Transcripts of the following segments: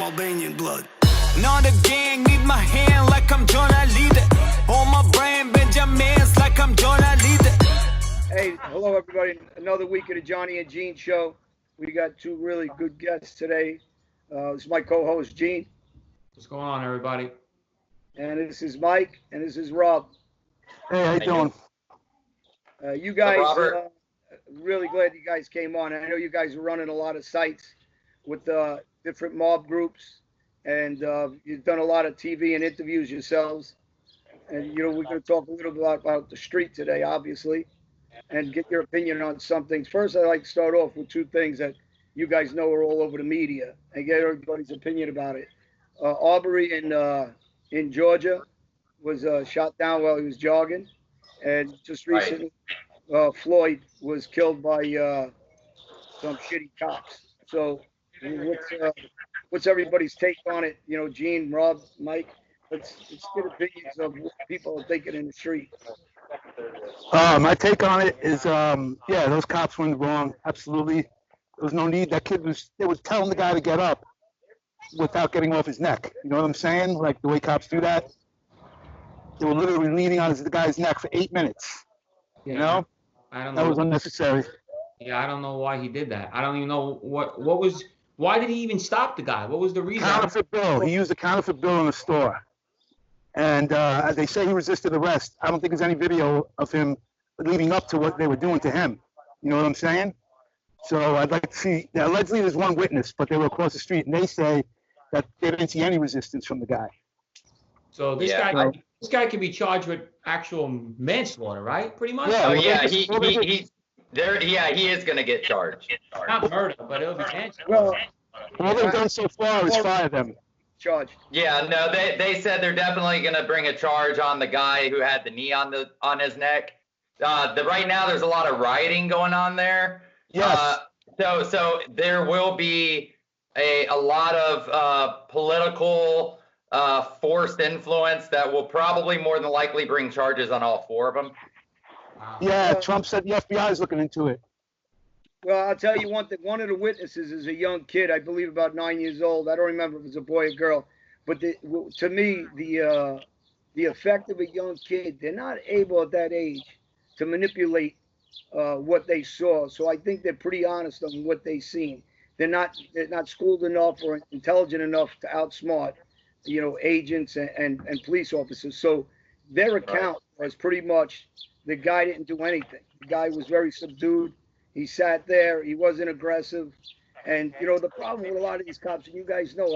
Albanian blood. Not a gang, need my hand like I'm John Alite. On my brand, Benjamins like I'm John Alite. Hey, hello everybody. Another week of the Johnny and Gene show. We got two really good guests today. This is my co-host Gene. What's going on, everybody? And this is Mike, and this is Rob. Hey, how you doing? You guys, really glad you guys came on. I know you guys are running a lot of sites with different mob groups, and you've done a lot of TV and interviews yourselves. And, you know, we're going to talk a little bit about the street today, obviously, and get your opinion on some things. First, I'd like to start off with two things that you guys know are all over the media and get everybody's opinion about it. Aubrey in Georgia was shot down while he was jogging. And just recently, Floyd was killed by some shitty cops. So what's everybody's take on it? You know, Gene, Rob, Mike, let's get opinions of what people are thinking in the street. My take on it is, yeah, those cops went wrong. Absolutely. There was no need. That kid they was telling the guy to get up without getting off his neck. You know what I'm saying? Like the way cops do that. They were literally leaning on the guy's neck for 8 minutes. Yeah, you know? I don't know. That was unnecessary. Yeah, I don't know why he did that. I don't even know why did he even stop the guy? What was the reason? Counterfeit bill. He used a counterfeit bill in the store. And they say he resisted arrest. I don't think there's any video of him leading up to what they were doing to him. You know what I'm saying? So I'd like to see, allegedly there's one witness, but they were across the street, and they say that they didn't see any resistance from the guy. So this guy can be charged with actual manslaughter, right? Pretty much. Yeah, he is going to get charged. Not murder, but it'll be manslaughter. Well, all they've done so far is fire them. Charged. Yeah, no, they said they're definitely going to bring a charge on the guy who had the knee on his neck. Right now there's a lot of rioting going on there. Yes. So there will be a lot of political forced influence that will probably more than likely bring charges on all four of them. Yeah, Trump said the FBI is looking into it. Well, I'll tell you one thing. One of the witnesses is a young kid, I believe about 9 years old. I don't remember if it was a boy or girl. But to me, the effect of a young kid, they're not able at that age to manipulate what they saw. So I think they're pretty honest on what they've seen. They're not schooled enough or intelligent enough to outsmart, you know, agents and police officers. So their account was pretty much the guy didn't do anything. The guy was very subdued. He sat there. He wasn't aggressive. And, you know, the problem with a lot of these cops, and you guys know,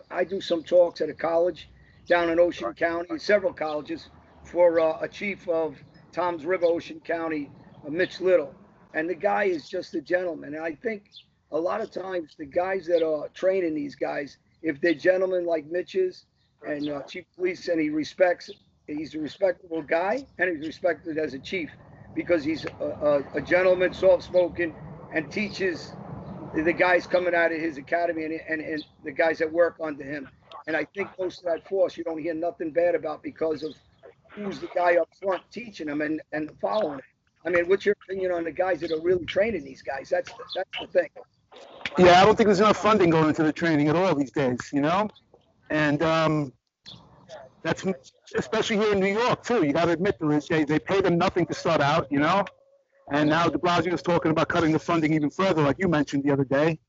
I do some talks at a college down in Ocean County, several colleges, for a chief of Toms River, Ocean County, Mitch Little. And the guy is just a gentleman. And I think a lot of times the guys that are training these guys, if they're gentlemen like Mitch is, and chief of police, and he's a respectable guy, and he's respected as a chief, because he's a gentleman, soft-spoken, and teaches the guys coming out of his academy and the guys that work under him. And I think most of that force you don't hear nothing bad about because of who's the guy up front teaching them and following him. I mean, what's your opinion on the guys that are really training these guys? That's the thing. Yeah, I don't think there's enough funding going into the training at all these days, you know? And that's especially here in New York, too. You got to admit, they pay them nothing to start out, you know? And now de Blasio is talking about cutting the funding even further, like you mentioned the other day.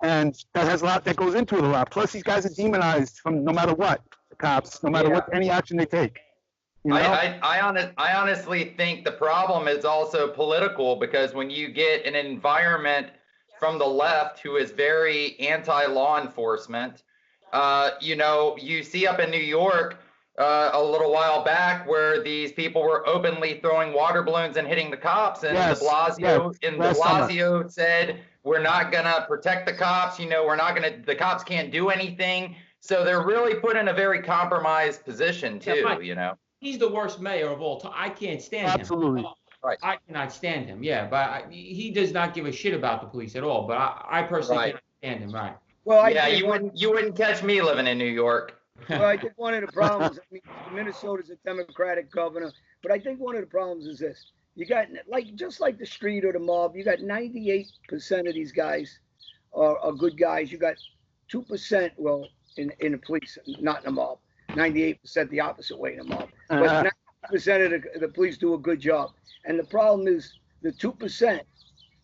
And that has a lot that goes into it a lot. Plus, these guys are demonized from no matter what, the cops, no matter what, any action they take. You know? I honestly think the problem is also political, because when you get an environment from the left who is very anti-law enforcement, you know, you see up in New York a little while back where these people were openly throwing water balloons and hitting the cops, and de Blasio said, we're not gonna protect the cops, you know, the cops can't do anything. So they're really put in a very compromised position too, you know. He's the worst mayor of all time. I can't stand him. Absolutely. Right. I cannot stand him. Yeah, but he does not give a shit about the police at all. But I personally can't stand him. Right. Well, you wouldn't catch me living in New York. Well, I think one of the problems, I mean, Minnesota's a Democratic governor, but I think one of the problems is this. You got, just like the street or the mob, you got 98% of these guys are good guys. You got 2%, well, in the police, not in a mob. 98% the opposite way in a mob. But 90% of the police do a good job. And the problem is the 2%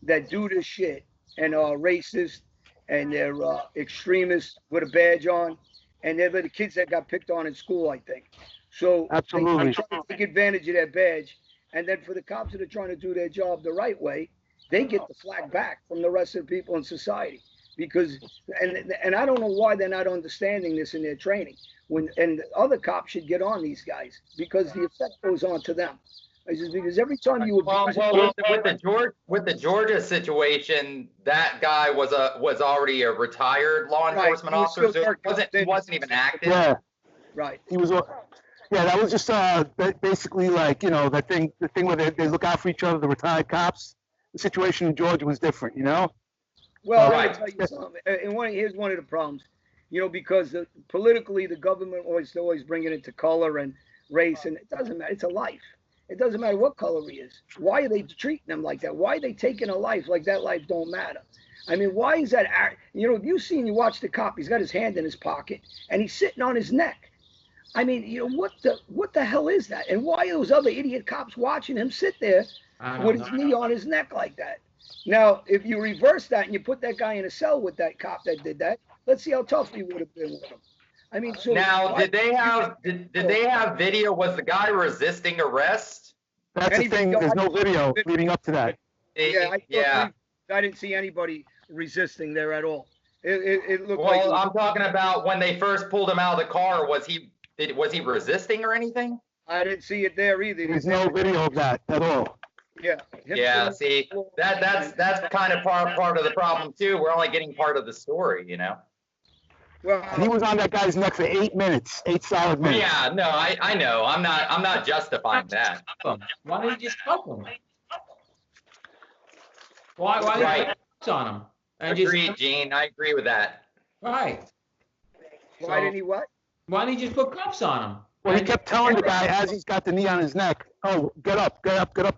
that do this shit and are racist and they're extremists with a badge on, and they're the kids that got picked on in school, I think. So Absolutely. they try to take advantage of that badge. And then for the cops that are trying to do their job the right way, they get the flag back from the rest of the people in society. Because, and I don't know why they're not understanding this in their training. And other cops should get on these guys because the effect goes on to them. Because every time you abuse with the Georgia situation, that guy was already a retired law enforcement officer, so he wasn't even active. Yeah. Right. He was. Yeah, that was just basically like, you know, the thing where they look out for each other, the retired cops. The situation in Georgia was different, you know. Well, let me tell you something. And here's one of the problems, you know, because politically the government always bring it into color and race, and it doesn't matter. It's a life. It doesn't matter what color he is. Why are they treating him like that? Why are they taking a life like that life don't matter? I mean, why is that? You know, you watch the cop, he's got his hand in his pocket and he's sitting on his neck. I mean, you know, what the hell is that? And why are those other idiot cops watching him sit there with his knee on his neck like that? Now, if you reverse that and you put that guy in a cell with that cop that did that, let's see how tough he would have been with him. I mean, so now, did they have video? Was the guy resisting arrest? That's the thing. There's no video leading up to that. I didn't see anybody resisting there at all. It looked like. Well, I'm talking about when they first pulled him out of the car. Was he resisting or anything? I didn't see it there either. There's no video of that at all. Yeah. Yeah. See, that's kind of part of the problem too. We're only getting part of the story, you know. Well, he was on that guy's neck for 8 minutes, 8 solid minutes. Yeah, no, I know. I'm not justifying that. Why didn't he just cuff him? Why did he put cuffs on him? Agreed, Gene. I agree with that. Right. Why didn't he what? Why didn't he just put cuffs on him? Well, he kept telling the guy as he's got the knee on his neck, "Oh, get up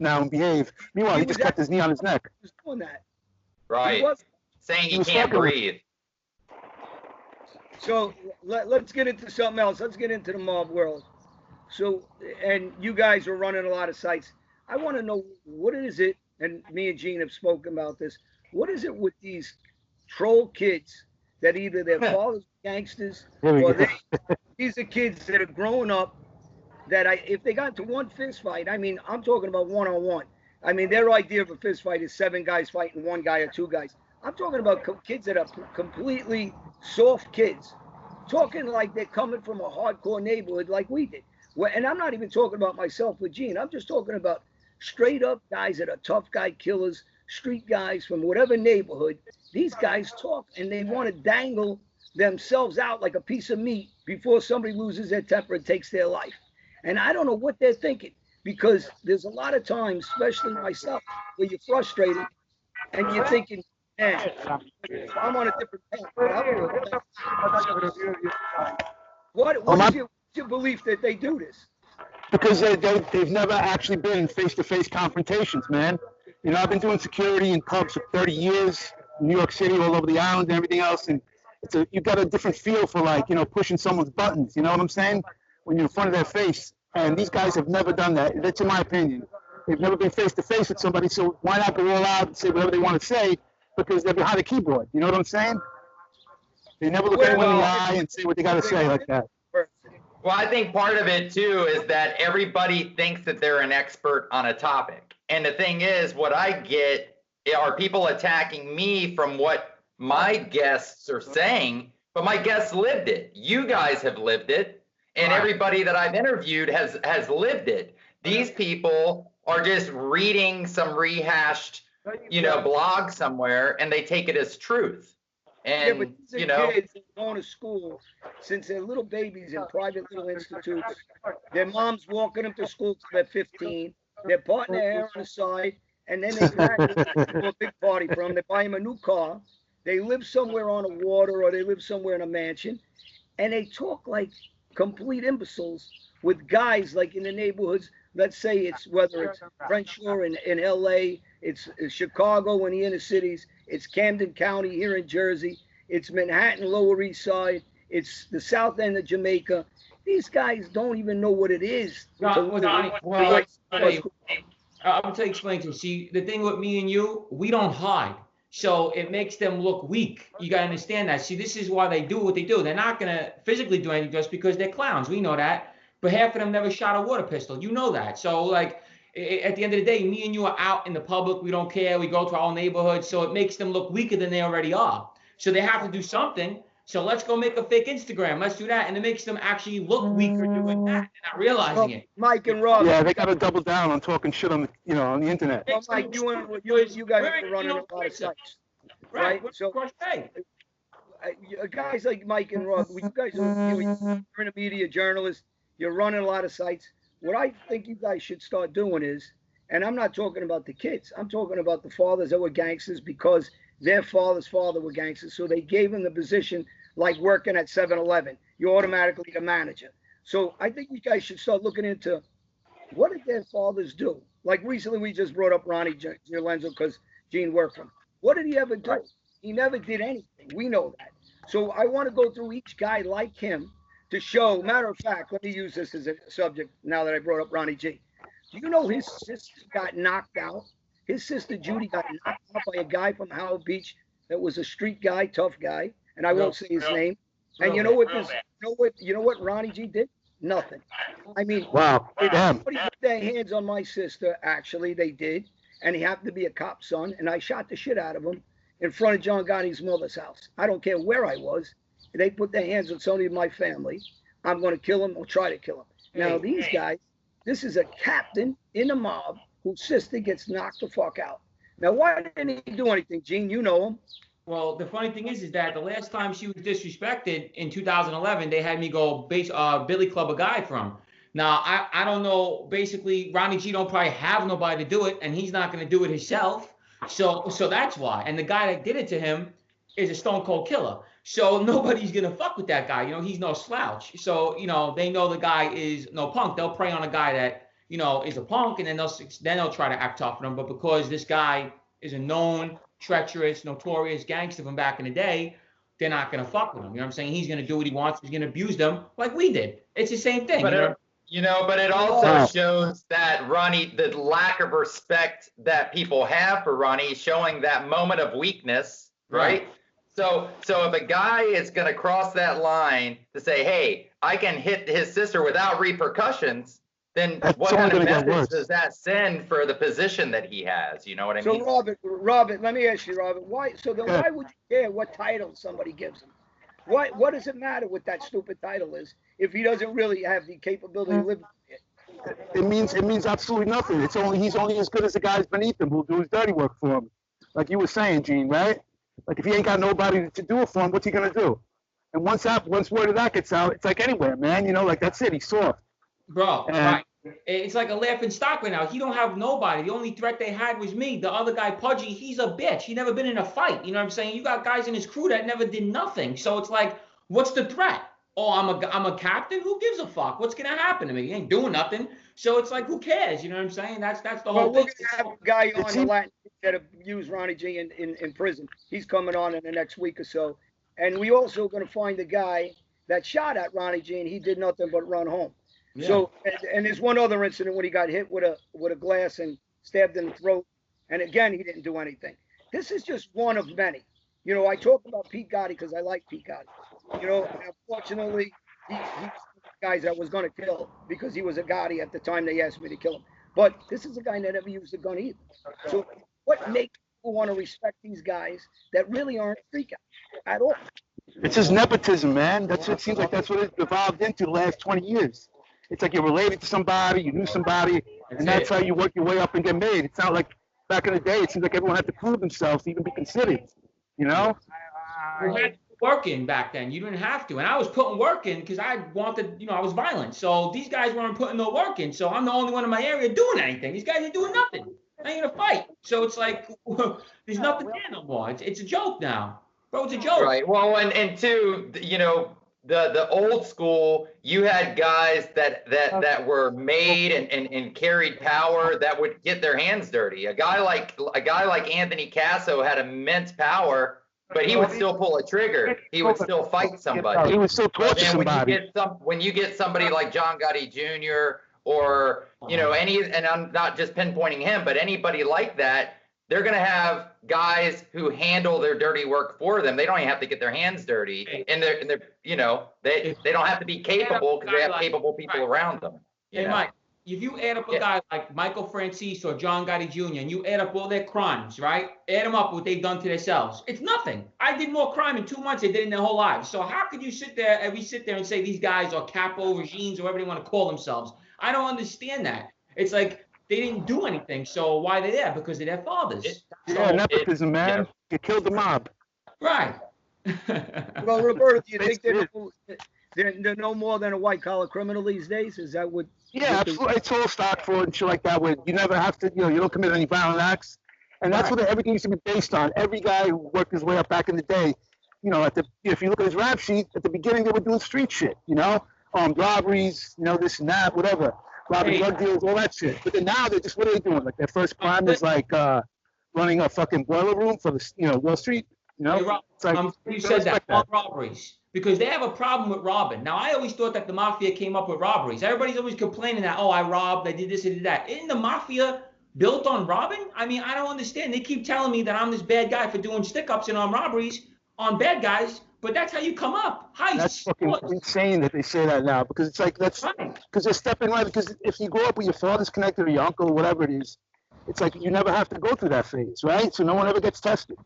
now and behave." Meanwhile, he just kept his knee on his neck. He was doing that. Right. Saying he can't breathe. So let's get into something else. Let's get into the mob world. So, and you guys are running a lot of sites. I want to know, what is it, and me and Gene have spoken about this, what is it with these troll kids that either their fathers are gangsters or these are kids that are growing up that if they got into one fist fight, I mean, I'm talking about one-on-one. I mean, their idea of a fist fight is 7 guys fighting 1 guy or 2 guys. I'm talking about kids that are completely soft kids, talking like they're coming from a hardcore neighborhood like we did. And I'm not even talking about myself with Gene. I'm just talking about straight up guys that are tough guy killers, street guys from whatever neighborhood. These guys talk and they want to dangle themselves out like a piece of meat before somebody loses their temper and takes their life. And I don't know what they're thinking, because there's a lot of times, especially myself, where you're frustrated and you're thinking, man, I'm on a different path. What's your belief that they do this? Because they've never actually been in face-to-face confrontations, man. You know, I've been doing security in pubs for 30 years, in New York City, all over the island and everything else, and you've got a different feel for, like, you know, pushing someone's buttons, you know what I'm saying? When you're in front of their face. And these guys have never done that. That's in my opinion. They've never been face-to-face with somebody, so why not go all out and say whatever they want to say, because they're behind a keyboard, you know what I'm saying? They never look anyone in the eye and say what they got to say like that. Well, I think part of it, too, is that everybody thinks that they're an expert on a topic. And the thing is, what I get are people attacking me from what my guests are saying, but my guests lived it. You guys have lived it. And everybody that I've interviewed has lived it. These people are just reading some rehashed, you know, blog somewhere, and they take it as truth. And, but these you know, kids going to school since they're little babies in private little institutes. Their mom's walking them to school till they're 15. They're parting their hair on the side, and then they graduate to a big party for them. They buy them a new car. They live somewhere on the water, or they live somewhere in a mansion, and they talk like complete imbeciles with guys like in the neighborhoods. Let's say it's whether it's Crenshaw in LA, it's Chicago in the inner cities, it's Camden County here in Jersey, It's Manhattan, Lower East Side. It's the South End of Jamaica. These guys don't even know what it is. I'm going to explain to you. See, the thing with me and you, we don't hide. So it makes them look weak. You got to understand that. See, this is why they do what they do. They're not going to physically do anything just because they're clowns. We know that. But half of them never shot a water pistol. You know that. So, like, at the end of the day, me and you are out in the public. We don't care. We go to our own neighborhood. So it makes them look weaker than they already are. So they have to do something. So let's go make a fake Instagram. Let's do that. And it makes them actually look weaker doing that. They're not realizing it. Mike and Rob. Yeah, they got to double down on talking shit on the, on the internet. Well, Mike, you guys are running a lot of sites. Right? So, guys like Mike and Rob, you guys are you're a media journalist. You're running a lot of sites. What I think you guys should start doing is, and I'm not talking about the kids. I'm talking about the fathers that were gangsters because their father's father were gangsters. So they gave them the position like working at 7-Eleven. You're automatically the manager. So I think you guys should start looking into what did their fathers do? Like recently we just brought up Ronnie Giorlenzo because Gene worked for him. What did he ever do? He never did anything. We know that. So I want to go through each guy like him to show, matter of fact, let me use this as a subject now that I brought up Ronnie G. Do you know his sister got knocked out? His sister Judy got knocked out by a guy from Howard Beach that was a street guy, tough guy, and I won't say his name. And you know what Ronnie G did? Nothing. I mean, wow. Somebody put their hands on my sister, actually, they did. And he happened to be a cop's son, and I shot the shit out of him in front of John Gotti's mother's house. I don't care where I was. They put their hands on somebody in my family. I'm going to kill him or try to kill him. Now, these guys, this is a captain in a mob whose sister gets knocked the fuck out. Now, why didn't he do anything, Gene? You know him. Well, the funny thing is that the last time she was disrespected in 2011, they had me go Billy Club a guy from. Now, I don't know. Basically, Ronnie G don't probably have nobody to do it, and he's not going to do it himself. So that's why. And the guy that did it to him is a stone cold killer. So nobody's going to fuck with that guy. He's no slouch. So, they know the guy is no punk. They'll prey on a guy that, is a punk, and then they'll try to act tough on him. But because this guy is a known, treacherous, notorious gangster from back in the day, they're not going to fuck with him. You know what I'm saying? He's going to do what he wants. He's going to abuse them like we did. It's the same thing. But but it also shows that Ronnie, the lack of respect that people have for Ronnie, showing that moment of weakness, right? So if a guy is going to cross that line to say, hey, I can hit his sister without repercussions, then what kind of message does that send for the position that he has? You know what I mean? So Robert, let me ask you, Robert, why would you care what title somebody gives him? What does it matter what that stupid title is if he doesn't really have the capability to live with it? It means absolutely nothing. He's only as good as the guys beneath him who'll do his dirty work for him. Like you were saying, Gene, right? Like if he ain't got nobody to do it for him, what's he gonna do? And once word of that gets out, it's like anywhere, man. Like that's it. He's soft. Bro, right. It's like a laughing stock right now. He don't have nobody. The only threat they had was me. The other guy, Pudgy, he's a bitch. He never been in a fight. You know what I'm saying? You got guys in his crew that never did nothing. So it's like, what's the threat? Oh, I'm a captain? Who gives a fuck? What's gonna happen to me? He ain't doing nothing. So it's like, who cares? You know what I'm saying? That's the whole thing. We're gonna have a guy on the Latin that abused Ronnie G in prison. He's coming on in the next week or so. And we also gonna find the guy that shot at Ronnie G and he did nothing but run home. Yeah. So, and there's one other incident when he got hit with a glass and stabbed in the throat. And again, he didn't do anything. This is just one of many. I talk about Pete Gotti because I like Pete Gotti. Unfortunately, he's one of the guys I was going to kill because he was a Gotti at the time they asked me to kill him. But this is a guy that never used a gun either. So what makes people want to respect these guys that really aren't street guys at all? It's just nepotism, man. It seems like that's what it evolved into the last 20 years. It's like you're related to somebody, you knew somebody, and that's how you work your way up and get made. It's not like back in the day, it seems like everyone had to prove themselves to even be considered, You had to work in back then. You didn't have to. And I was putting work in because I wanted, I was violent. So these guys weren't putting no work in. So I'm the only one in my area doing anything. These guys are doing nothing. I ain't gonna fight. So it's like, there's nothing there no more. It's a joke now. Bro, it's a joke. Right. Well, and two, the old school, you had guys that were made and carried power that would get their hands dirty. A guy like Anthony Casso had immense power, but he would still pull a trigger. He would still fight somebody. He would still But torture then somebody. when you get somebody like John Gotti Jr. or and I'm not just pinpointing him, but anybody like that, they're going to have guys who handle their dirty work for them. They don't even have to get their hands dirty, and they're they don't have to be capable because they have capable people around them. Hey, Mike, if you add up a guy like Michael Francis or John Gotti Jr. and you add up all their crimes, right? Add them up what they've done to themselves. It's nothing. I did more crime in 2 months than they did in their whole lives. So how could you sit there and say these guys are capo regimes or whatever they want to call themselves? I don't understand that. It's like they didn't do anything. So why are they there? Because of their fathers. Nepotism, man. You killed the mob. Right. Well, Roberto, do you think they're no more than a white-collar criminal these days? Is that what? Yeah, absolutely. It's all stock fraud and shit like that. Where you never have to, you don't commit any violent acts, and that's what everything used to be based on. Every guy who worked his way up back in the day, if you look at his rap sheet, at the beginning they were doing street shit, robberies, this and that, whatever, robbing drug deals, all that shit. But then now they're just, what are they doing? Like their first crime is like running a fucking boiler room for the, Wall Street. Hey, Rob, you said that, that. robberies. Because they have a problem with robbing. Now, I always thought that the mafia came up with robberies. Everybody's always complaining that, I robbed, I did this, I did that. Isn't the mafia built on robbing? I mean, I don't understand. They keep telling me that I'm this bad guy for doing stick-ups and on robberies on bad guys, but that's how you come up. That's fucking insane that they say that now, because it's like, that's because they're stepping right. Because if you grow up with your father's connected or your uncle or whatever it is, it's like you never have to go through that phase, right? So no one ever gets tested.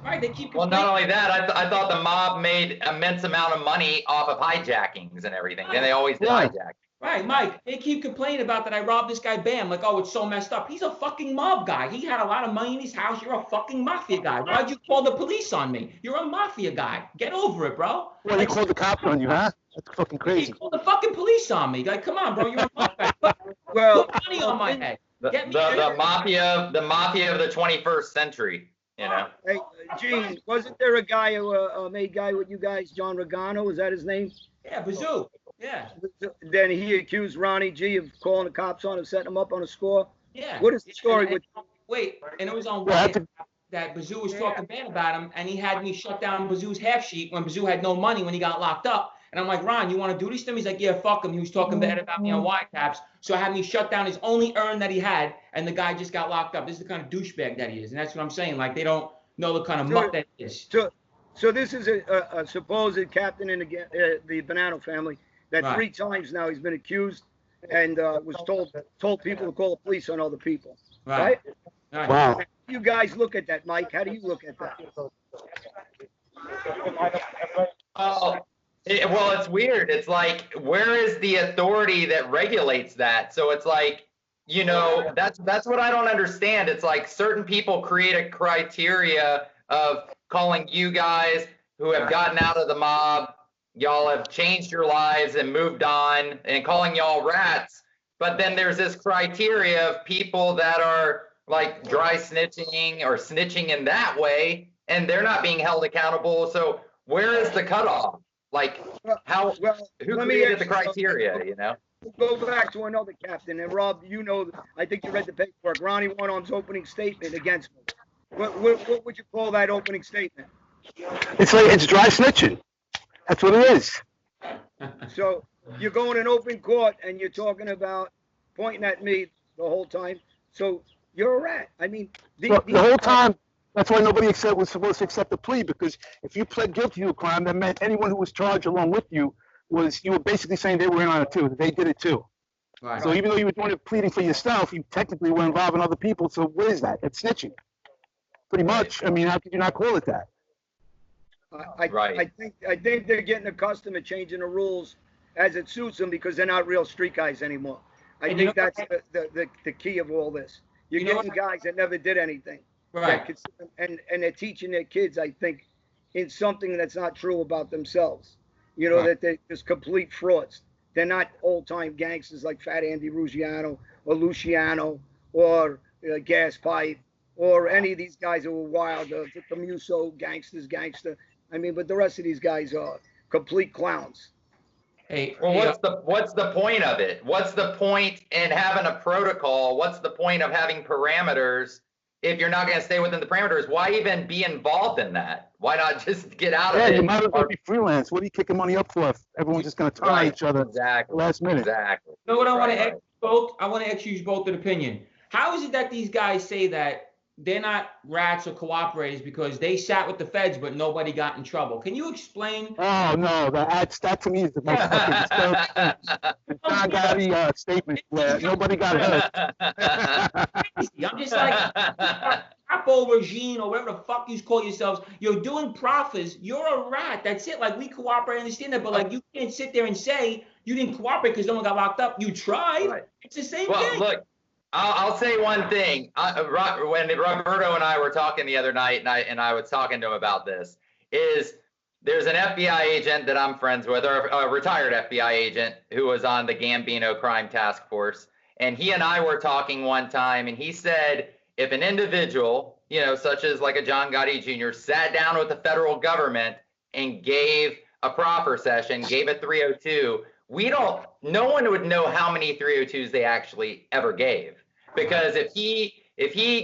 Right, they keep. Well, not only that, I thought the mob made immense amount of money off of hijackings and everything, and they always did hijacking. Right, Mike, they keep complaining about that I robbed this guy, Bam, like, it's so messed up. He's a fucking mob guy. He had a lot of money in his house. You're a fucking mafia guy. Why'd you call the police on me? You're a mafia guy. Get over it, bro. Well, they called the cops on you, huh? That's fucking crazy. He called the fucking police on me. Like, come on, bro, you're a mafia guy. Put money on my head. The mafia of the 21st century. Hey, Gene, wasn't there a guy who made guy with you guys, John Regano? Is that his name? Yeah, Bazoo. Yeah. Then he accused Ronnie G of calling the cops on him, setting him up on a score. Yeah. What is the story with? Wait, and it was on Wyatt that Bazoo was talking bad about him, and he had me shut down Bazoo's half sheet when Bazoo had no money when he got locked up. And I'm like, Ron, you want to do this to him? He's like, yeah, fuck him. He was talking bad about me on wiretaps. So I had me shut down his only earn that he had, and the guy just got locked up. This is the kind of douchebag that he is. And that's what I'm saying. Like, they don't know the kind of muck that he is. So this is a supposed captain in the Bonanno family that 3 times now he's been accused and was told people to call the police on other people. Right? Wow. How do you guys look at that, Mike? How do you look at that? Well, it's weird. It's like, where is the authority that regulates that? So it's like, that's what I don't understand. It's like certain people create a criteria of calling you guys who have gotten out of the mob, y'all have changed your lives and moved on, and calling y'all rats. But then there's this criteria of people that are like dry snitching or snitching in that way, and they're not being held accountable. So where is the cutoff? Like, who created the criteria, Go back to another captain. And Rob, I think you read the paperwork. Ronnie One-Arm's opening statement against me. What would you call that opening statement? It's dry snitching. That's what it is. So you're going in open court and you're talking about pointing at me the whole time. So you're a rat. I mean, the whole time. That's why nobody was supposed to accept the plea, because if you pled guilty to a crime, that meant anyone who was charged along with you were basically saying they were in on it too. They did it too. Right. So even though you were doing it pleading for yourself, you technically were involving other people. So what is that? It's snitching. Pretty much. I mean, how could you not call it that? I think they're getting accustomed to changing the rules as it suits them because they're not real street guys anymore. I think that's the key of all this. You're getting guys that never did anything. Right. And they're teaching their kids, I think, in something that's not true about themselves. That they're just complete frauds. They're not old-time gangsters like Fat Andy Ruggiano or Luciano or Gas Pipe or any of these guys who were wild, the Musso gangster. I mean, but the rest of these guys are complete clowns. Hey, well, what's the point of it? What's the point in having a protocol? What's the point of having parameters if you're not going to stay within the parameters, why even be involved in that? Why not just get out of Yeah, it? you might as well be freelance. What are you kicking money up for if everyone's just going to turn on each other Exactly. last minute? Exactly. You know what I want to Right, ask you both? I want to ask you both an opinion. How is it that these guys say that they're not rats or cooperators because they sat with the feds but nobody got in trouble? Can you explain? Oh no, that to me is the most fucking John Gotti statement where nobody got hurt. I'm just like, Capo regime or whatever the fuck you call yourselves. You're doing profits. You're a rat. That's it. Like, we cooperate, I understand that, but like, you can't sit there and say you didn't cooperate because no one got locked up. You tried. Right. It's the same Well, thing. look, I'll say one thing. When Roberto and I were talking the other night, and I was talking to him about this, is there's an FBI agent that I'm friends with, or a retired FBI agent who was on the Gambino Crime Task Force, and he and I were talking one time, and he said if an individual, you know, such as like a John Gotti Jr., sat down with the federal government and gave a proffer session, gave a 302, no one would know how many 302s they actually ever gave. Because if he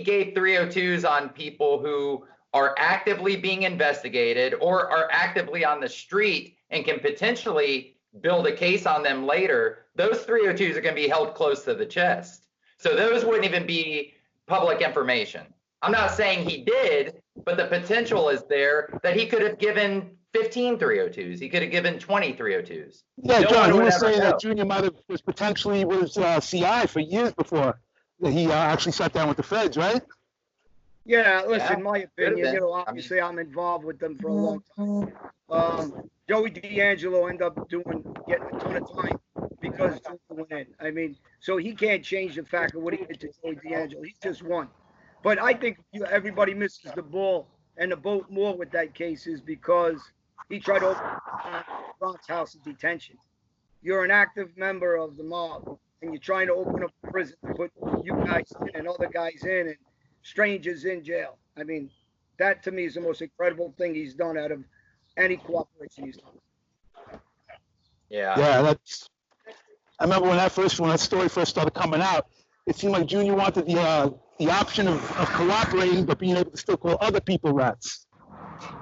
gave 302s on people who are actively being investigated or are actively on the street and can potentially build a case on them later, those 302s are going to be held close to the chest. So those wouldn't even be public information. I'm not saying he did, but the potential is there that he could have given 15 302s. He could have given 20 302s. Yeah, No John, one you would were ever saying know. that Junior might have was potentially CI for years before that he actually sat down with the feds, right? Yeah, listen, Yeah, my could've opinion, been. you know, obviously I'm involved with them for a long time. Joey D'Angelo ended up getting a ton of time because Junior went in. I mean, so he can't change the fact of what he did to Joey D'Angelo. He just won. But I think everybody misses the ball and the boat more with that case is because he tried to open Bronx House of Detention. You're an active member of the mob, and you're trying to open up a prison to put you guys in and other guys in and strangers in jail. I mean, that to me is the most incredible thing he's done out of any cooperation he's done. Yeah. Yeah, that's. I remember when that story first started coming out. It seemed like Junior wanted the option of cooperating, but being able to still call other people rats.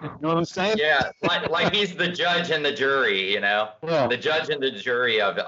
You know what I'm saying? Yeah, like he's the judge and the jury, you know? Yeah. The judge and the jury of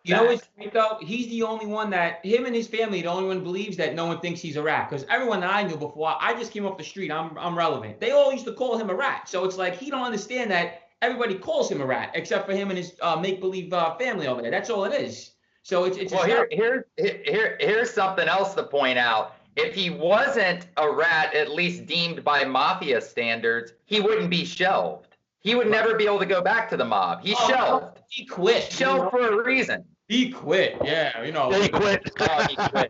You know what's great though? He's the only one that, him and his family, the only one believes that no one thinks he's a rat. Because everyone that I knew before, I just came off the street, I'm relevant. They all used to call him a rat. So it's like he don't understand that everybody calls him a rat, except for him and his make-believe family over there. That's all it is. So it's Well, here's something else to point out. If he wasn't a rat, at least deemed by mafia standards, he wouldn't be shelved. He would never be able to go back to the mob. He's shelved. He quit. Shelved for a reason. He quit. Yeah, you know. Yeah, he quit. Oh, he quit.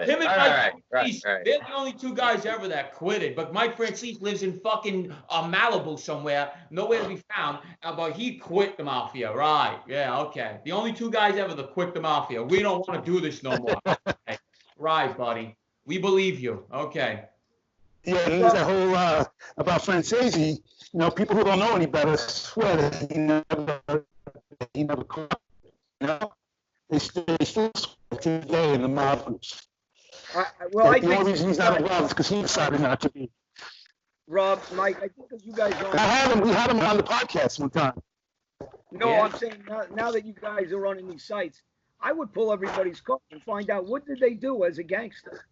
Him and All Mike right. they're the only two guys ever that quitted. But Mike Francis lives in fucking Malibu somewhere, nowhere to be found. But he quit the mafia, right? Yeah, okay. The only two guys ever that quit the mafia. We don't want to do this no more. Okay. Right, buddy. We believe you. Okay. Yeah, and there's that whole about Francesi. You know, people who don't know any better swear that he never caught. You know, they still swear today in the mob groups. I The think only reason he's not involved is because he decided not to be. Rob, Mike, I think that you guys We had him on the podcast one time. No, Yeah. I'm saying now that you guys are running these sites, I would pull everybody's card and find out what did they do as a gangster.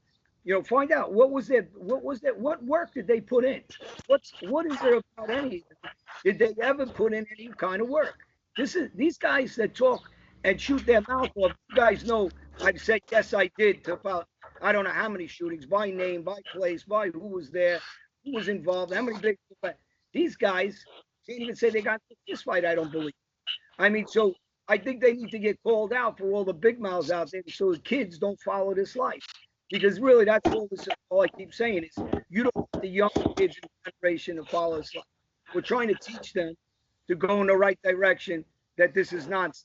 You know, find out what work did they put in? What is there about any of them? Did they ever put in any kind of work? These guys that talk and shoot their mouth off. You guys know I've said yes I did to about I don't know how many shootings by name, by place, by who was there, who was involved, how many big. But these guys can't even say they got in this fight. I don't believe. I mean, so I think they need to get called out for all the big mouths out there, so the kids don't follow this life. Because really, that's all I keep saying is you don't want the young kids in the generation to follow this life. We're trying to teach them to go in the right direction, that this is nonsense.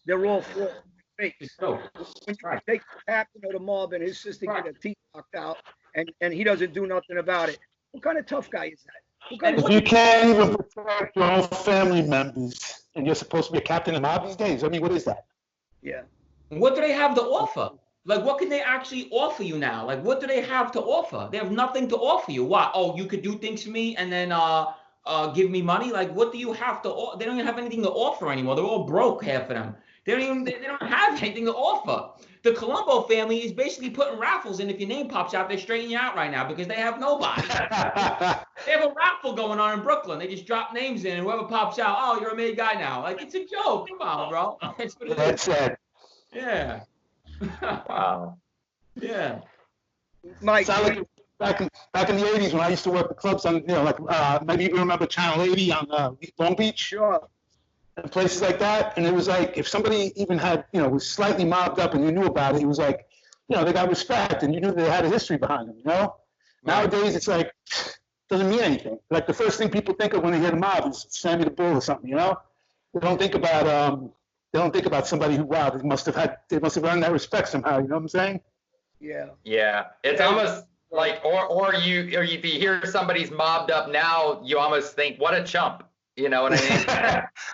They're all fakes. When you take the captain of the mob and his sister get her teeth knocked out and he doesn't do nothing about it, what kind of tough guy is that? If you can't even protect your own family members and you're supposed to be a captain of mob these days, I mean, what is that? Yeah. What do they have to offer? Like, what can they actually offer you now? Like, what do they have to offer? They have nothing to offer you. What? Oh, you could do things for me and then give me money? Like, what do you have to? They don't even have anything to offer anymore. They're all broke, half of them. They don't have anything to offer. The Colombo family is basically putting raffles in. If your name pops out, they're straightening you out right now because they have nobody. They have a raffle going on in Brooklyn. They just drop names in, and whoever pops out, oh, you're a made guy now. Like, it's a joke. Come on, bro. That's what it is. That's sad. Yeah. Wow. Yeah. Mike, Sound like back in the 80s when I used to work the clubs on, like maybe you remember Channel 80 on Long Beach. sure. And places like that. And it was like, if somebody even had, was slightly mobbed up and you knew about it, it was like, they got respect and you knew they had a history behind them, Nowadays, it's like, doesn't mean anything. Like the first thing people think of when they hear the mob is Sammy the Bull or something, They don't think about somebody who, wow, they must have earned that respect somehow, you know what I'm saying? Yeah. Yeah. It's almost like, or if you hear somebody's mobbed up now, you almost think, what a chump. You know what I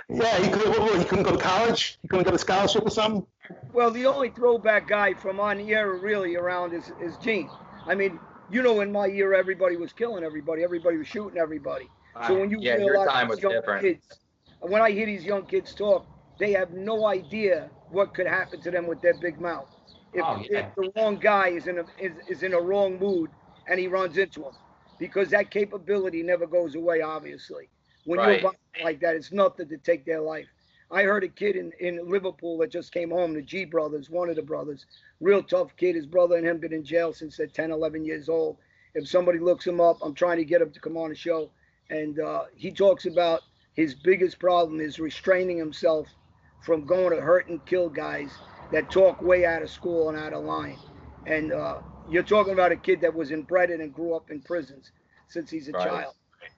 mean? Yeah, he couldn't go to college. He couldn't get a scholarship or something. Well, the only throwback guy from on the era really around is Gene. I mean, in my year, everybody was killing everybody. Everybody was shooting everybody. So when you hear your a lot time of was these young different. kids, when I hear these young kids talk, they have no idea what could happen to them with their big mouth. If the wrong guy is in a wrong mood and he runs into him, because that capability never goes away, obviously. When you're like that, it's nothing to take their life. I heard a kid in Liverpool that just came home, the G brothers, one of the brothers, real tough kid. His brother and him been in jail since they're 10, 11 years old. If somebody looks him up, I'm trying to get him to come on the show. And he talks about his biggest problem is restraining himself from going to hurt and kill guys that talk way out of school and out of line. And you're talking about a kid that was inbred and grew up in prisons since he's a child.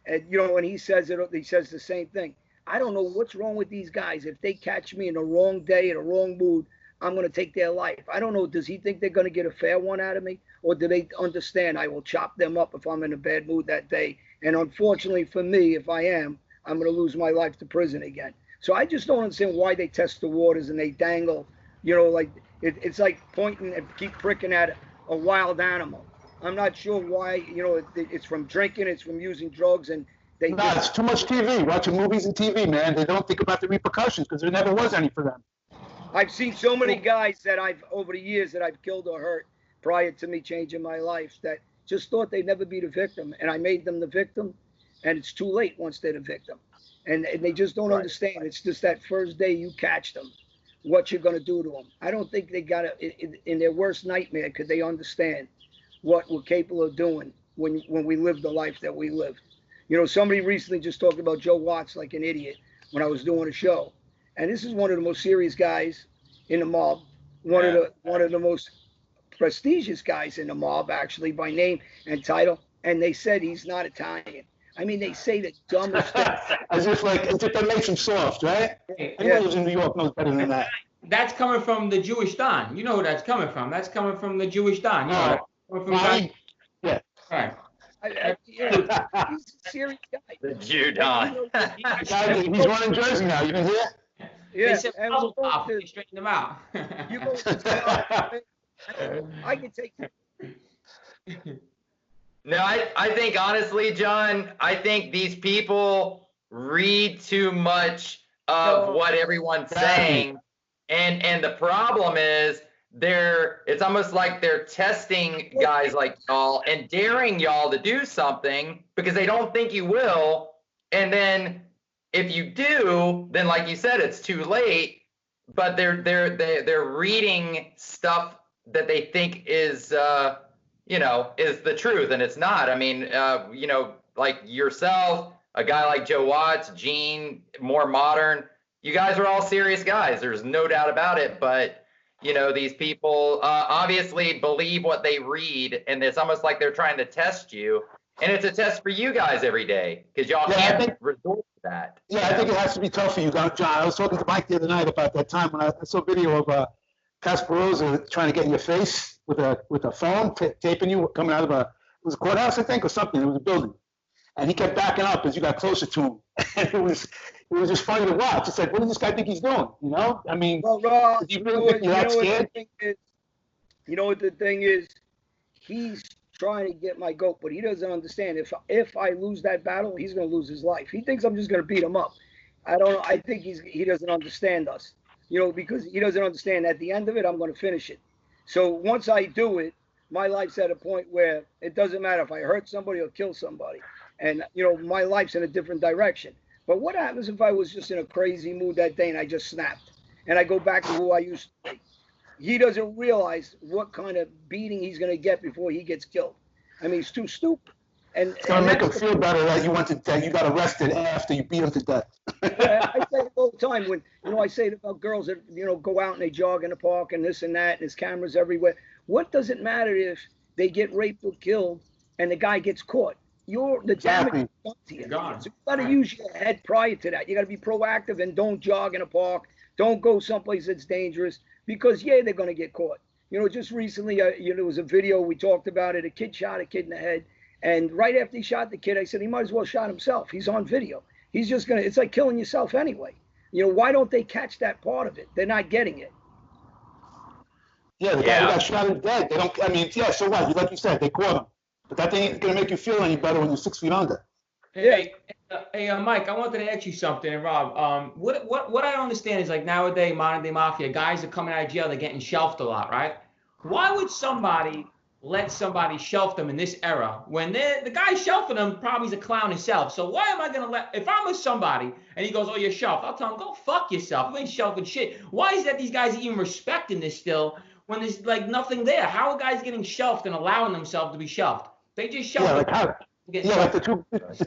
And, when he says it, he says the same thing. I don't know what's wrong with these guys. If they catch me in the wrong day, in a wrong mood, I'm going to take their life. I don't know. Does he think they're going to get a fair one out of me? Or do they understand I will chop them up if I'm in a bad mood that day? And unfortunately for me, if I am, I'm going to lose my life to prison again. So I just don't understand why they test the waters and they dangle, like it's like pointing and keep pricking at a wild animal. I'm not sure why, it's from drinking, it's from using drugs, and it's too much TV, watching movies and TV, man. They don't think about the repercussions because there never was any for them. I've seen so many guys that over the years that I've killed or hurt prior to me changing my life that just thought they'd never be the victim, and I made them the victim, and it's too late once they're the victim. And they just don't understand. It's just that first day you catch them, what you're going to do to them. I don't think they got it in their worst nightmare could they understand what we're capable of doing when we live the life that we lived. Somebody recently just talked about Joe Watts like an idiot when I was doing a show. And this is one of the most serious guys in the mob, one of the most prestigious guys in the mob, actually, by name and title. And they said he's not Italian. I mean, they say the dumbest thing. as if that makes him soft, right? Anyone who's in New York knows better than that. That's coming from the Jewish Don. You know who that's coming from. That's coming from the Jewish Don. Yeah. Right. He's a serious guy. The Jew Don. He's running Jersey now. You been here? Yeah. They said puzzle pop. They straightened them out. You go to I can take it. No, I think honestly, John, I think these people read too much of what everyone's saying. And the problem is it's almost like they're testing guys like y'all and daring y'all to do something because they don't think you will. And then if you do, then like you said, it's too late. But they're reading stuff that they think is is the truth, and it's not. I mean, like yourself, a guy like Joe Watts, Gene, more modern. You guys are all serious guys. There's no doubt about it. But these people obviously believe what they read, and it's almost like they're trying to test you. And it's a test for you guys every day because y'all can't resort to that. Yeah, I think it has to be tough for you, John. I was talking to Mike the other night about that time when I saw a video of Casparosa trying to get in your face with a phone, taping you coming out of it was a courthouse, I think, or something. It was a building. And he kept backing up as you got closer to him. And it was just funny to watch. It's like, what does this guy think he's doing? I mean, well, Rob, do you really think you're that scared? You know what the thing is? He's trying to get my goat, but he doesn't understand. If I lose that battle, he's going to lose his life. He thinks I'm just going to beat him up. I don't know. I think he doesn't understand us, because he doesn't understand at the end of it, I'm going to finish it. So once I do it, my life's at a point where it doesn't matter if I hurt somebody or kill somebody. And, my life's in a different direction. But what happens if I was just in a crazy mood that day and I just snapped and I go back to who I used to be? He doesn't realize what kind of beating he's going to get before he gets killed. I mean, he's too stupid. And it's going to make him feel better that you got arrested after you beat him to death. I say it all the time when, I say about girls that, go out and they jog in the park and this and that, and there's cameras everywhere. What does it matter if they get raped or killed and the guy gets caught? The damage is done to you. So you got to use your head prior to that. You got to be proactive and don't jog in a park. Don't go someplace that's dangerous because, they're going to get caught. Just recently, there was a video, we talked about it. A kid shot a kid in the head. And right after he shot the kid, I said, he might as well shot himself. He's on video. He's just it's like killing yourself anyway. Why don't they catch that part of it? They're not getting it. Yeah, the guy who got shot is dead. They don't, so what? Like you said, they caught him. But that ain't going to make you feel any better when you're 6 feet under. Hey, Mike, I wanted to ask you something, and Rob. What I understand is like nowadays, modern day mafia guys are coming out of jail, they're getting shelved a lot, right? Why would somebody let somebody shelf them in this era when the guy shelving them probably is a clown himself? So why am I gonna if I'm with somebody and he goes, oh, you're shelved, I'll tell him, go fuck yourself. You ain't shelving shit. Why is that these guys are even respecting this still when there's like nothing there? How are guys getting shelved and allowing themselves to be shelved? They just shelved. Like the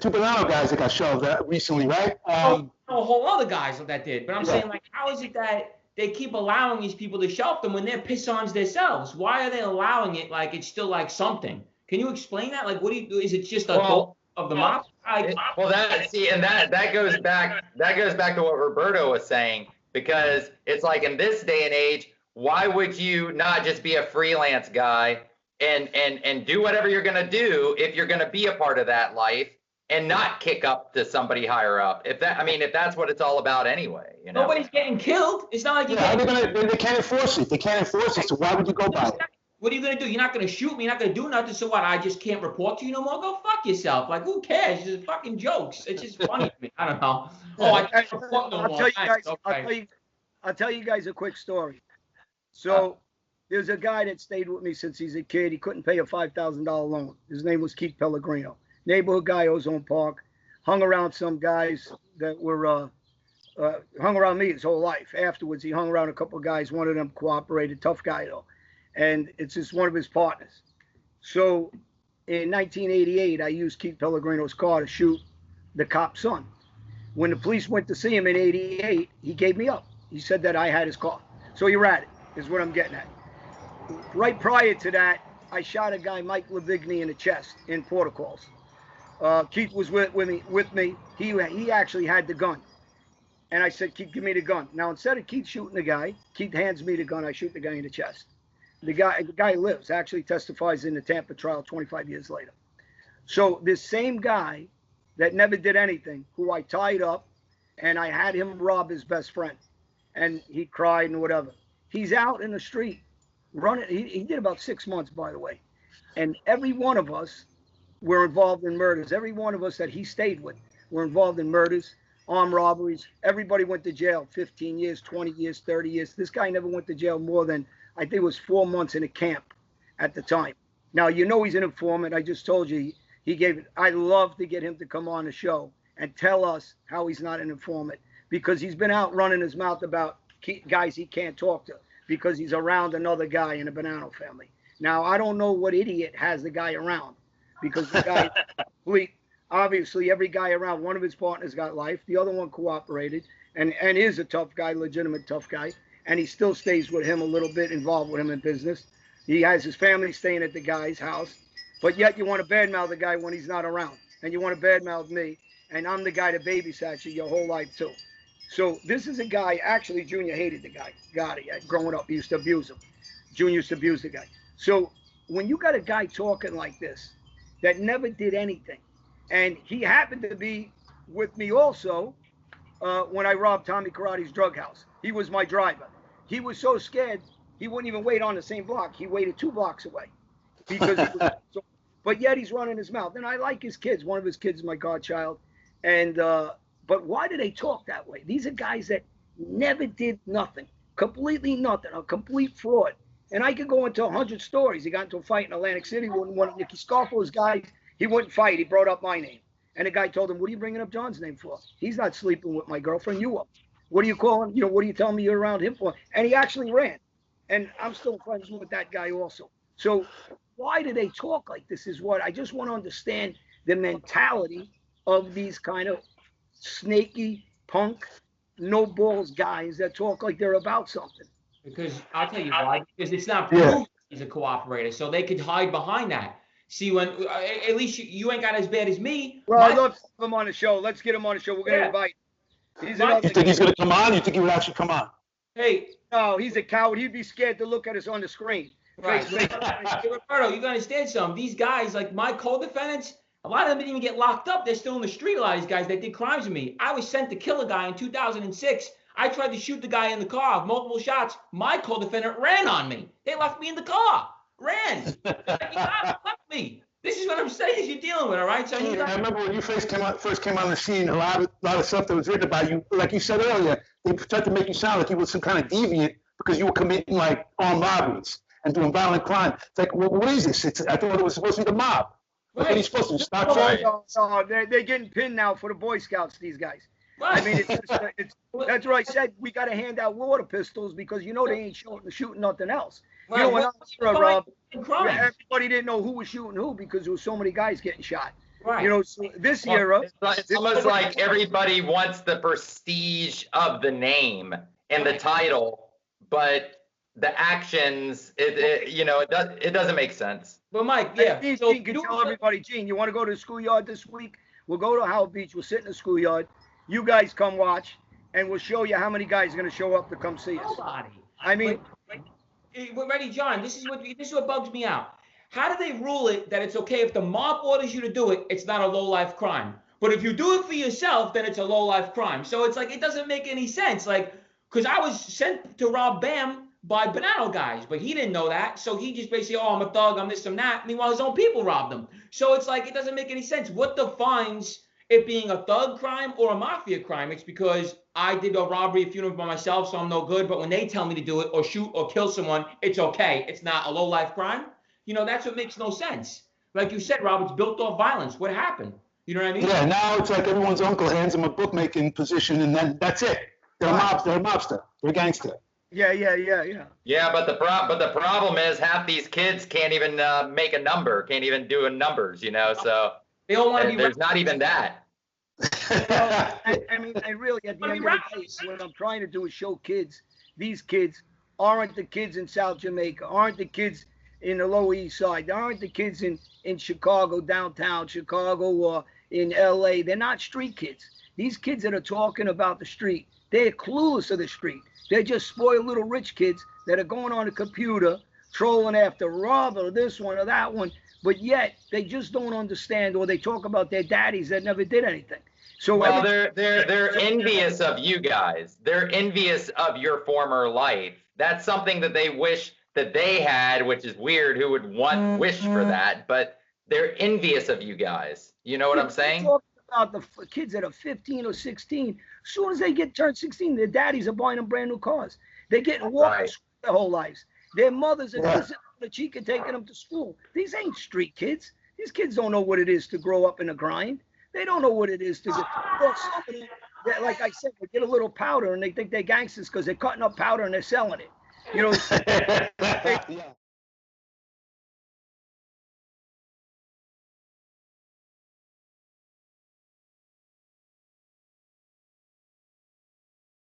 two banana guys that got shelved recently, right? A whole other guys that did. But I'm saying, like, how is it that they keep allowing these people to shelf them when they're piss-ons themselves? Why are they allowing it like it's still like something? Can you explain that? Like, what do you do? Is it just a goal of the mob? That goes back to what Roberto was saying, because it's like in this day and age, why would you not just be a freelance guy and do whatever you're going to do if you're going to be a part of that life and not kick up to somebody higher up? If that's what it's all about anyway, Nobody's getting killed. It's not like they can't enforce it. They can't enforce it. So why would you go by it? What are you going to do? You're not going to shoot me. You're not going to do nothing. So what? I just can't report to you no more? Go fuck yourself. Like, who cares? It's just fucking jokes. It's just funny to me. I don't know. Oh, I can't report no more. I'll tell you guys a quick story. So there's a guy that stayed with me since he's a kid. He couldn't pay a $5,000 loan. His name was Keith Pellegrino. Neighborhood guy, Ozone Park. Hung around some guys that were hung around me his whole life. Afterwards, he hung around a couple of guys. One of them cooperated. Tough guy, though. And it's just one of his partners. So in 1988, I used Keith Pellegrino's car to shoot the cop's son. When the police went to see him in 88, he gave me up. He said that I had his car. So you're at it, is what I'm getting at. Right prior to that, I shot a guy, Mike Lavigny, in the chest in protocols. Keith was with me. He actually had the gun. And I said, Keith, give me the gun. Now, instead of Keith shooting the guy, Keith hands me the gun. I shoot the guy in the chest. The guy lives, actually testifies in the Tampa trial 25 years later. So this same guy that never did anything, who I tied up, and I had him rob his best friend. And he cried and whatever. He's out in the street running. He did about 6 months, by the way. And every one of us were involved in murders. Every one of us that he stayed with were involved in murders, armed robberies. Everybody went to jail 15 years, 20 years, 30 years. This guy never went to jail more than, I think it was 4 months in a camp at the time. Now, he's an informant. I just told you he gave it. I'd love to get him to come on the show and tell us how he's not an informant, because he's been out running his mouth about guys he can't talk to because he's around another guy in the Bonanno family. Now, I don't know what idiot has the guy around, because the guy, obviously every guy around, one of his partners got life. The other one cooperated and is a tough guy, legitimate tough guy. And he still stays with him a little bit, involved with him in business. He has his family staying at the guy's house. But yet you want to badmouth the guy when he's not around. And you want to badmouth me. And I'm the guy that babysat you your whole life, too. So this is a guy, actually, Junior hated the guy. Got it. Growing up, he used to abuse him. Junior used to abuse the guy. So when you got a guy talking like this that never did anything, and he happened to be with me also when I robbed Tommy Karate's drug house. He was my driver. He was so scared, he wouldn't even wait on the same block. He waited 2 blocks away because he was so, but yet he's running his mouth. And I like his kids. One of his kids is my godchild. And but why do they talk that way? These are guys that never did nothing, completely nothing, a complete fraud. And I could go into 100 stories. He got into a fight in Atlantic City with one of Nicky Scarfo's guys. He wouldn't fight. He brought up my name. And the guy told him, what are you bringing up John's name for? He's not sleeping with my girlfriend. You are. What are you calling? You know, what are you telling me you're around him for? And he actually ran. And I'm still friends with that guy also. So why do they talk like this is what I just want to understand the mentality of these kind of snaky, punk, no balls guys that talk like they're about something. Because I'll tell you why. Because it's not proven he's a cooperator, so they could hide behind that. See, when at least you ain't got as bad as me. Well, I'd love to have him on the show. Let's get him on the show. We're going to invite him. You think he's going to come on? You think he would actually come on? Hey. No, he's a coward. He'd be scared to look at us on the screen. Right. Hey, Roberto, you got to understand something. These guys, like my co-defendants, a lot of them didn't even get locked up. They're still in the street, a lot of these guys that did crimes with me. I was sent to kill a guy in 2006. I tried to shoot the guy in the car, multiple shots. My co-defendant ran on me. They left me in the car. Ran. He left me. This is what I'm saying you're dealing with, all right? So I remember when you first came on the scene, a lot of stuff that was written about you, like you said earlier, they tried to make you sound like you were some kind of deviant because you were committing like armed robberies and doing violent crime. It's like, what is this? I thought it was supposed to be the mob. What are you supposed to stop trying? No, they're getting pinned now for the Boy Scouts, these guys. I mean, that's what I said. We got to hand out water pistols because you know they ain't shooting nothing else. Right. You know, when everybody didn't know who was shooting who because there was so many guys getting shot. Right. You know, so this era. It's almost like everybody wants the prestige of the name and the title, but the actions, it doesn't make sense. But Mike, Gene can tell everybody, Gene, you want to go to the schoolyard this week? We'll go to Howell Beach. We'll sit in the schoolyard. You guys come watch, and we'll show you how many guys are going to show up to come see us. Nobody. I mean, we're ready, John. This is what bugs me out. How do they rule it that it's okay if the mob orders you to do it? It's not a low-life crime. But if you do it for yourself, then it's a low-life crime. So it's like it doesn't make any sense. Like, because I was sent to rob Bam by Bonanno guys, but he didn't know that. So he just basically, oh, I'm a thug, I'm this, I'm that. Meanwhile, his own people robbed him. So it's like it doesn't make any sense. What defines it being a thug crime or a mafia crime? It's because I did a robbery, a funeral by myself, so I'm no good. But when they tell me to do it or shoot or kill someone, it's okay. It's not a low-life crime. You know, that's what makes no sense. Like you said, Rob, it's built off violence. What happened? You know what I mean? Yeah, now it's like everyone's uncle hands them a bookmaking position, and then that's it. They're a mobster. They're a gangster. Yeah. Yeah, but the problem is half these kids can't even make a number, can't even do numbers, so they don't want to be. There's not even that. Well, I mean, I really, at the end of the day, what I'm trying to do is show kids, these kids aren't the kids in South Jamaica, aren't the kids in the Lower East Side, aren't the kids in Chicago, downtown Chicago, or in LA. They're not street kids. These kids that are talking about the street, they're clueless of the street. They're just spoiled little rich kids that are going on the computer, trolling after Rob or this one or that one, but yet they just don't understand, or they talk about their daddies that never did anything. So well, they're envious of you guys. They're envious of your former life. That's something that they wish that they had, which is weird. Who would wish for that? But they're envious of you guys. You know what I'm saying? Talking about the kids that are 15 or 16. As soon as they turned 16, their daddies are buying them brand new cars. They're getting walked their whole lives. Their mothers are kissing the cheek and taking them to school. These ain't street kids. These kids don't know what it is to grow up in a grind. They don't know what it is to get. Well, somebody, like I said, they get a little powder and they think they're gangsters because they're cutting up powder and they're selling it. You know,